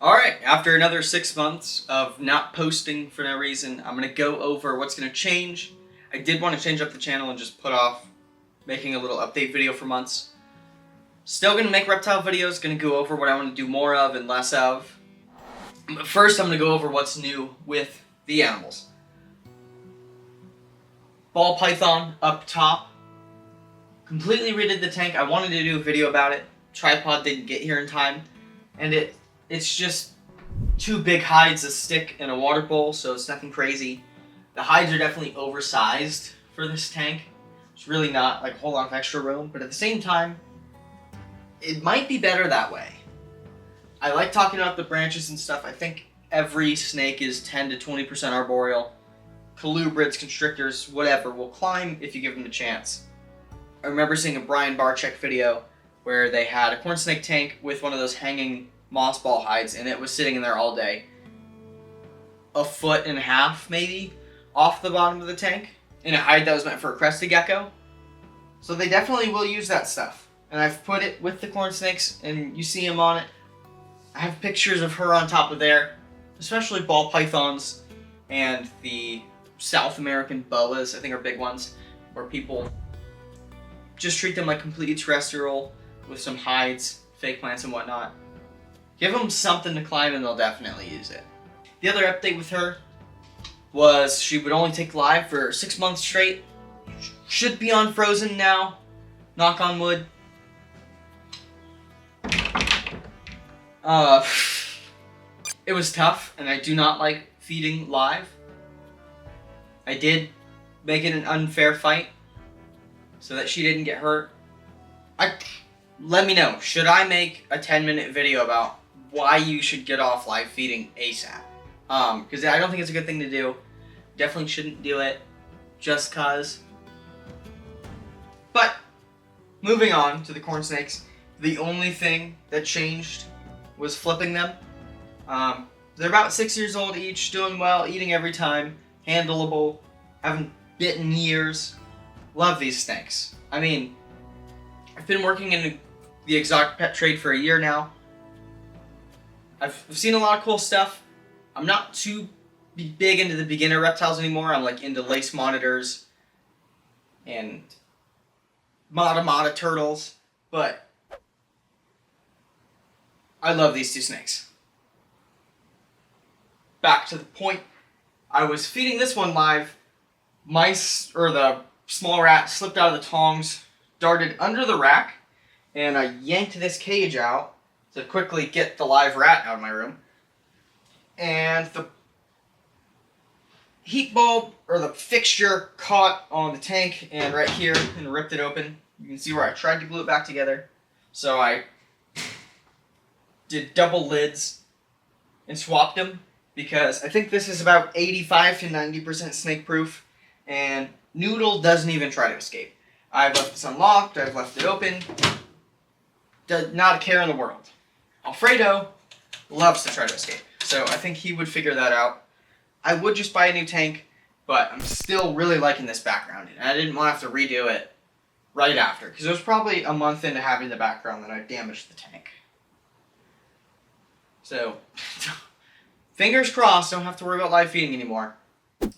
Alright, after another 6 months of not posting for no reason, I'm going to go over what's going to change. I did want to change up the channel and just put off making a little update video for months. Still going to make reptile videos, going to go over what I want to do more of and less of. But first I'm going to go over what's new with the animals. Ball python up top. Completely redid the tank. I wanted to do a video about it. Tripod didn't get here in time. And it's just 2 big hides, a stick, and a water bowl, so it's nothing crazy. The hides are definitely oversized for this tank. It's really not like a whole lot of extra room, but at the same time, it might be better that way. I like talking about the branches and stuff. I think every snake is 10 to 20% arboreal. Colubrids, constrictors, whatever, will climb if you give them a chance. I remember seeing a Brian Barczyk video where they had a corn snake tank with one of those hanging moss ball hides, and it was sitting in there all day. 1.5 feet maybe off the bottom of the tank in a hide that was meant for a crested gecko. So they definitely will use that stuff. And I've put it with the corn snakes, and you see them on it. I have pictures of her on top of there, especially ball pythons and the South American boas, I think are big ones, where people just treat them like completely terrestrial with some hides, fake plants and whatnot. Give them something to climb and they'll definitely use it. The other update with her was she would only take live for 6 months straight. Should be on frozen now. Knock on wood. It was tough, and I do not like feeding live. I did make it an unfair fight so that she didn't get hurt. Let me know, should I make a 10-minute video about why you should get off live feeding ASAP? Because I don't think it's a good thing to do. Definitely shouldn't do it just cause. But, moving on to the corn snakes, the only thing that changed was flipping them. They're about 6 years old each, doing well, eating every time, handleable, haven't bitten years. Love these snakes. I mean, I've been working in the exotic pet trade for a year now. I've seen a lot of cool stuff. I'm not too big into the beginner reptiles anymore. I'm like into lace monitors and mata turtles, but I love these 2 snakes. Back to the point, I was feeding this one live. The small rat slipped out of the tongs, darted under the rack, and I yanked this cage out to quickly get the live rat out of my room. And the heat bulb, or the fixture, caught on the tank and right here and ripped it open. You can see where I tried to glue it back together. So I did double lids and swapped them because I think this is about 85 to 90% snake proof, and Noodle doesn't even try to escape. I've left this unlocked, I've left it open. Not a care in the world. Alfredo loves to try to escape, so I think he would figure that out. I would just buy a new tank, but I'm still really liking this background, and I didn't want to have to redo it right after, because it was probably a month into having the background that I damaged the tank. So, fingers crossed, don't have to worry about live feeding anymore.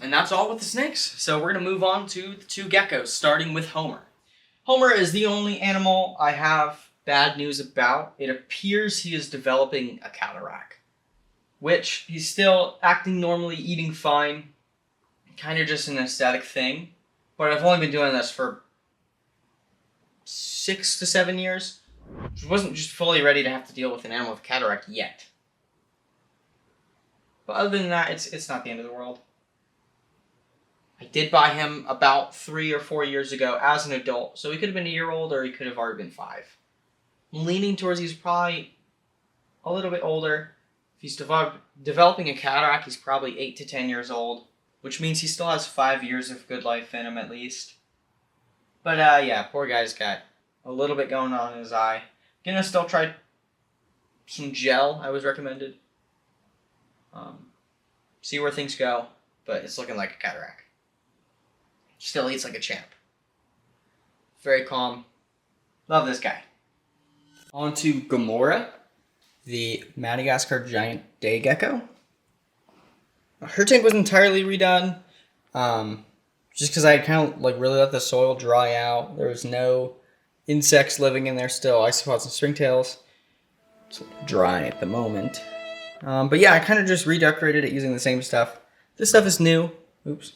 And that's all with the snakes. So we're going to move on to the 2 geckos, starting with Homer. Homer is the only animal I have bad news about. It appears he is developing a cataract, which he's still acting normally, eating fine, kind of just an aesthetic thing. But I've only been doing this for 6 to 7 years. I wasn't just fully ready to have to deal with an animal with a cataract yet. But other than that, it's not the end of the world. I did buy him about 3 or 4 years ago as an adult, so he could have been a year old or he could have already been 5. I'm leaning towards he's probably a little bit older. If he's developing a cataract, he's probably 8 to 10 years old, which means he still has 5 years of good life in him at least. But yeah, poor guy's got a little bit going on in his eye. Gonna still try some gel, I was recommended. See where things go, but it's looking like a cataract. Still eats like a champ. Very calm. Love this guy. On to Gamora. the Madagascar giant day gecko. Her tank was entirely redone, just because I had kind of like really let the soil dry out. There was no insects living in there still. Isopods and stringtails. It's dry at the moment. But yeah, I kind of just redecorated it using the same stuff. This stuff is new. Oops.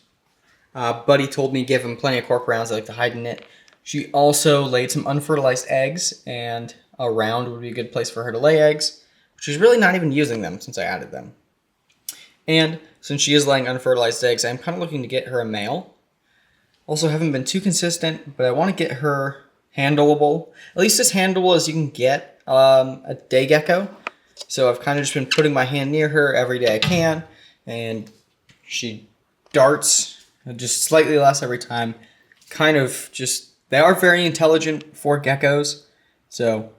Buddy told me give him plenty of cork rounds. I like to hide in it. She also laid some unfertilized eggs, and a round would be a good place for her to lay eggs. She's really not even using them since I added them. And since she is laying unfertilized eggs, I'm kind of looking to get her a male. Also haven't been too consistent, but I want to get her handleable. At least as handleable as you can get a day gecko. So I've kind of just been putting my hand near her every day I can, and she darts just slightly less every time. Kind of just, they are very intelligent for geckos, so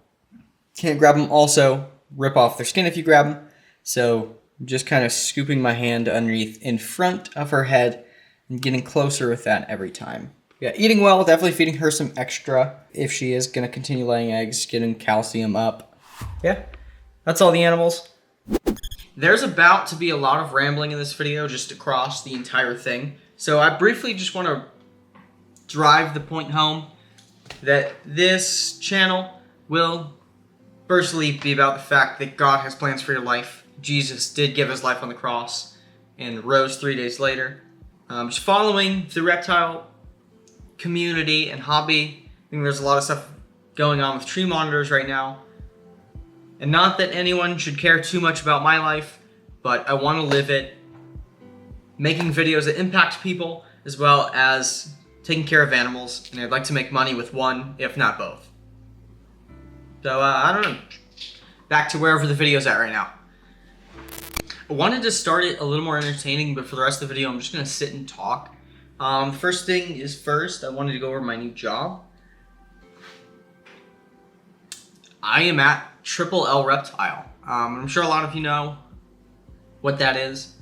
can't grab them. Also, rip off their skin if you grab them. So just kind of scooping my hand underneath in front of her head and getting closer with that every time. Yeah, eating well, definitely feeding her some extra if she is going to continue laying eggs, getting calcium up. Yeah, that's all the animals. There's about to be a lot of rambling in this video just across the entire thing. So I briefly just want to drive the point home that this channel will firstly be about the fact that God has plans for your life. Jesus did give his life on the cross and rose 3 days later. Just following the reptile community and hobby. I think there's a lot of stuff going on with tree monitors right now. And not that anyone should care too much about my life, but I want to live it, making videos that impact people as well as taking care of animals, and I'd like to make money with one, if not both. So, I don't know. Back to wherever the video's at right now. I wanted to start it a little more entertaining, but for the rest of the video, I'm just going to sit and talk. First thing is first, I wanted to go over my new job. I am at Triple L Reptile. I'm sure a lot of you know what that is.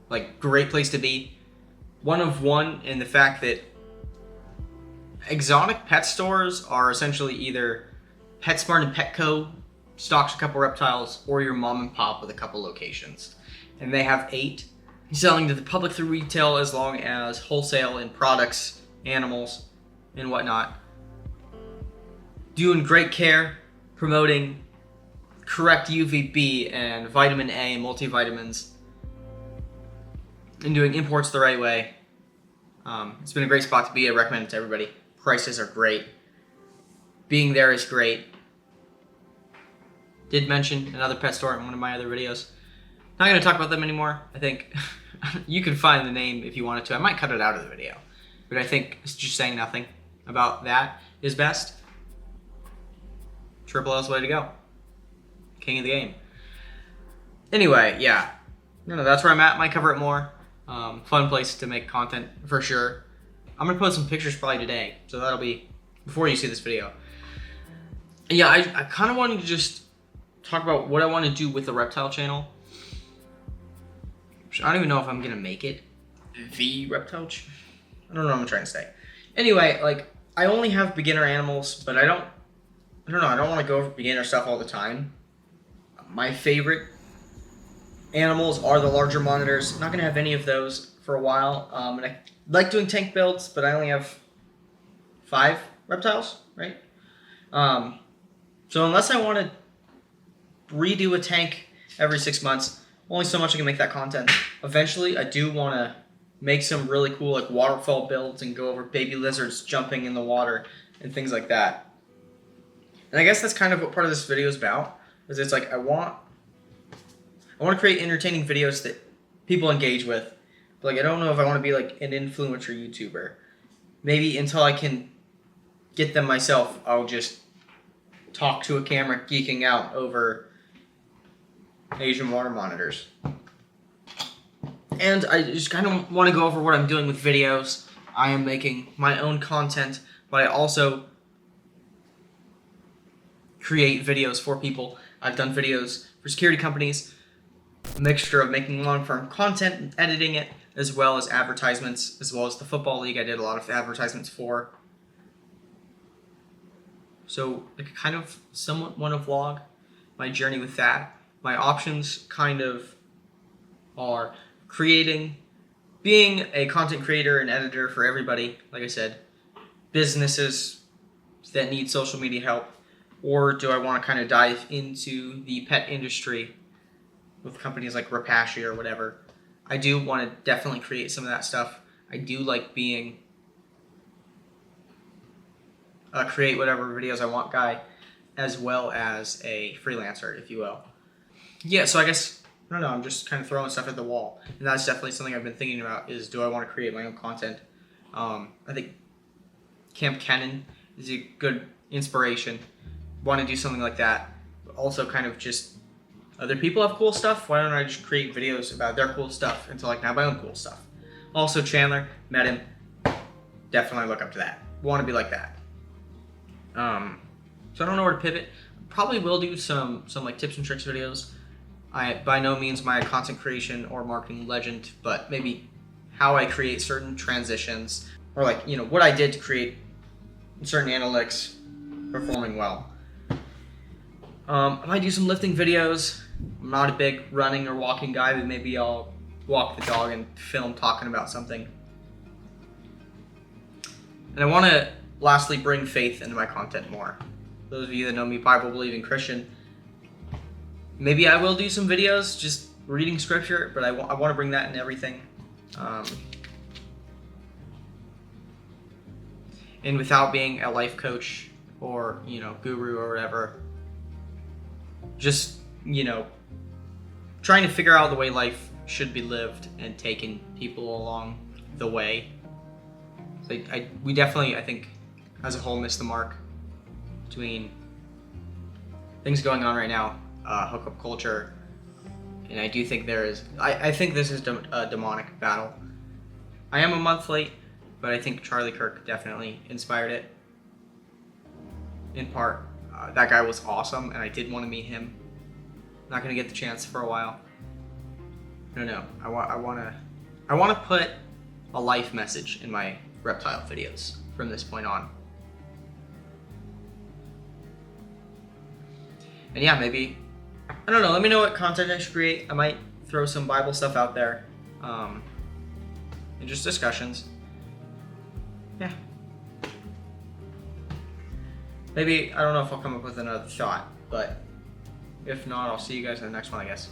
Like, great place to be. One of one in the fact that exotic pet stores are essentially either PetSmart and Petco stocks a couple reptiles, or your mom and pop with a couple locations. And they have 8, selling to the public through retail as long as wholesale in products, animals, and whatnot. Doing great care, promoting correct UVB and vitamin A and multivitamins, and doing imports the right way. It's been a great spot to be. I recommend it to everybody. Prices are great. Being there is great. Did mention another pet store in one of my other videos. Not going to talk about them anymore. I think you can find the name if you wanted to. I might cut it out of the video. But I think just saying nothing about that is best. Triple L's way to go. King of the game. Anyway, yeah. No, that's where I'm at. Might cover it more. Fun place to make content for sure. I'm going to post some pictures probably today. So that'll be before you see this video. Yeah, I kind of wanted to just talk about what I want to do with the reptile channel. I don't even know if I'm going to make it the reptile channel. I don't know what I'm trying to say. Anyway, like, I only have beginner animals, but I don't know, I don't want to go over beginner stuff all the time. My favorite animals are the larger monitors. I'm not going to have any of those for a while. And I like doing tank builds, but I only have 5 reptiles, right? So unless I want to redo a tank every 6 months, only so much I can make that content. Eventually, I do want to make some really cool like waterfall builds and go over baby lizards jumping in the water and things like that. And I guess that's kind of what part of this video is about. Is it's like I want to create entertaining videos that people engage with. But like I don't know if I want to be like an influencer YouTuber. Maybe until I can get them myself, I'll just talk to a camera geeking out over Asian water monitors. And I just kind of want to go over what I'm doing with videos. I am making my own content, but I also create videos for people. I've done videos for security companies, a mixture of making long-form content and editing it, as well as advertisements, as well as the football league I did a lot of advertisements for. So, like, kind of somewhat want to vlog. my journey with that. My options kind of are being a content creator and editor for everybody, like I said, businesses that need social media help, or do I want to kind of dive into the pet industry with companies like Rapashi or whatever? I do want to definitely create some of that stuff. I do like being a create whatever videos I want guy, as well as a freelancer, if you will. Yeah, so I guess, I don't know, I'm just kind of throwing stuff at the wall. And that's definitely something I've been thinking about is, do I want to create my own content? I think Camp Cannon is a good inspiration. Want to do something like that. But also kind of just, other people have cool stuff. Why don't I just create videos about their cool stuff until I can have my own cool stuff? Also, Chandler, met him. Definitely look up to that. Want to be like that. So I don't know where to pivot. Probably will do some like tips and tricks videos. I by no means my content creation or marketing legend, but maybe how I create certain transitions, or like, you know, what I did to create certain analytics performing well. I might do some lifting videos. I'm not a big running or walking guy, but maybe I'll walk the dog and film talking about something. And I want to lastly bring faith into my content more. Those of you that know me, Bible believing Christian, maybe I will do some videos just reading scripture, but I want to bring that in everything. And without being a life coach or, you know, guru or whatever, just, you know, trying to figure out the way life should be lived and taking people along the way. So we definitely, I think, as a whole, missed the mark between things going on right now, hookup culture, and I do think there is, I think this is a demonic battle. I am a month late, but I think Charlie Kirk definitely inspired it. In part, that guy was awesome, and I did want to meet him. Not gonna get the chance for a while. No. I want to put a life message in my reptile videos from this point on. And yeah, maybe, I don't know, let me know what content I should create. I might throw some Bible stuff out there, and just discussions. Yeah. Maybe, I don't know if I'll come up with another thought, but if not, I'll see you guys in the next one, I guess.